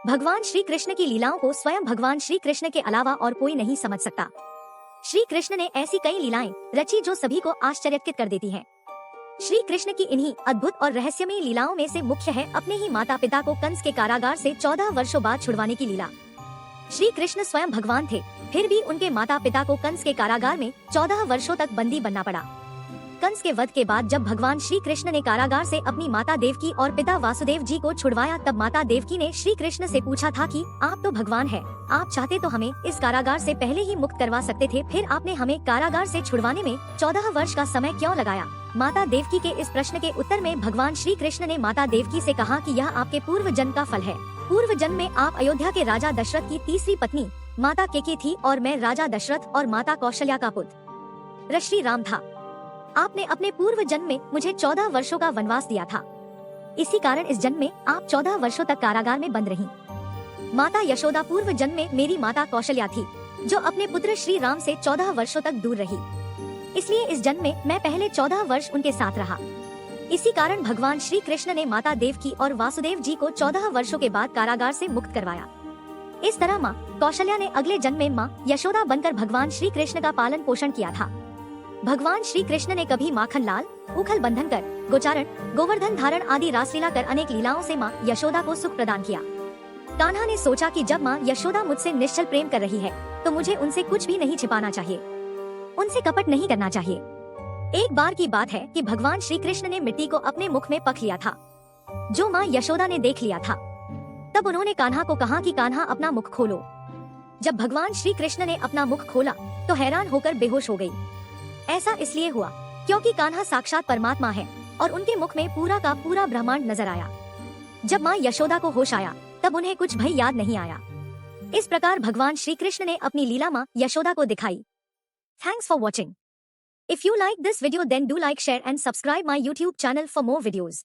भगवान श्री कृष्ण की लीलाओं को स्वयं भगवान श्री कृष्ण के अलावा और कोई नहीं समझ सकता। श्री कृष्ण ने ऐसी कई लीलाएं रची जो सभी को आश्चर्यचकित कर देती हैं। श्री कृष्ण की इन्हीं अद्भुत और रहस्यमयी लीलाओं में से मुख्य है अपने ही माता पिता को कंस के कारागार से 14 वर्षों बाद छुड़वाने की लीला। श्री कृष्ण स्वयं भगवान थे, फिर भी उनके माता पिता को कंस के कारागार में 14 वर्षों तक बंदी बनना पड़ा। कंस के वध के बाद जब भगवान श्री कृष्ण ने कारागार से अपनी माता देवकी और पिता वासुदेव जी को छुड़वाया, तब माता देवकी ने श्री कृष्ण से पूछा था कि आप तो भगवान हैं, आप चाहते तो हमें इस कारागार से पहले ही मुक्त करवा सकते थे, फिर आपने हमें कारागार से छुड़वाने में 14 वर्ष का समय क्यों लगाया। माता देवकी के इस प्रश्न के उत्तर में भगवान श्री कृष्ण ने माता देवकी से कहा कि यह आपके पूर्व जन्म का फल है। पूर्व जन्म में आप अयोध्या के राजा दशरथ की तीसरी पत्नी माता केकी थी और मैं राजा दशरथ और माता कौशल्या का पुत्र श्री राम था। आपने अपने पूर्व जन्म में मुझे 14 वर्षों का वनवास दिया था, इसी कारण इस जन्म में आप 14 वर्षों तक कारागार में बंद रहीं। माता यशोदा पूर्व जन्म में मेरी माता कौशल्या थी, जो अपने पुत्र श्री राम से 14 वर्षों तक दूर रही, इसलिए इस जन्म में मैं पहले 14 वर्ष उनके साथ रहा। इसी कारण भगवान श्री कृष्ण ने माता देवकी और वासुदेव जी को 14 वर्षों के बाद कारागार से मुक्त करवाया। इस तरह माँ कौशल्या ने अगले जन्म में माँ यशोदा बनकर भगवान श्री कृष्ण का पालन पोषण किया था। भगवान श्री कृष्ण ने कभी माखन लाल, उखल बंधन कर, गोचारण, गोवर्धन धारण आदि रासलीला कर अनेक लीलाओं से माँ यशोदा को सुख प्रदान किया। कान्हा ने सोचा कि जब माँ यशोदा मुझसे निश्चल प्रेम कर रही है, तो मुझे उनसे कुछ भी नहीं छिपाना चाहिए, उनसे कपट नहीं करना चाहिए। एक बार की बात है कि भगवान श्री कृष्ण ने मिट्टी को अपने मुख में पख लिया था, जो माँ यशोदा ने देख लिया था। तब उन्होंने कान्हा को कहा कि कान्हा अपना मुख खोलो। जब भगवान श्री कृष्ण ने अपना मुख खोला तो हैरान होकर बेहोश हो गई। ऐसा इसलिए हुआ क्योंकि कान्हा साक्षात परमात्मा है और उनके मुख में पूरा का पूरा ब्रह्मांड नजर आया। जब माँ यशोदा को होश आया तब उन्हें कुछ भी याद नहीं आया। इस प्रकार भगवान श्री कृष्ण ने अपनी लीला माँ यशोदा को दिखाई। Thanks for watching. If you like this video then do like, share and subscribe my YouTube channel for more videos.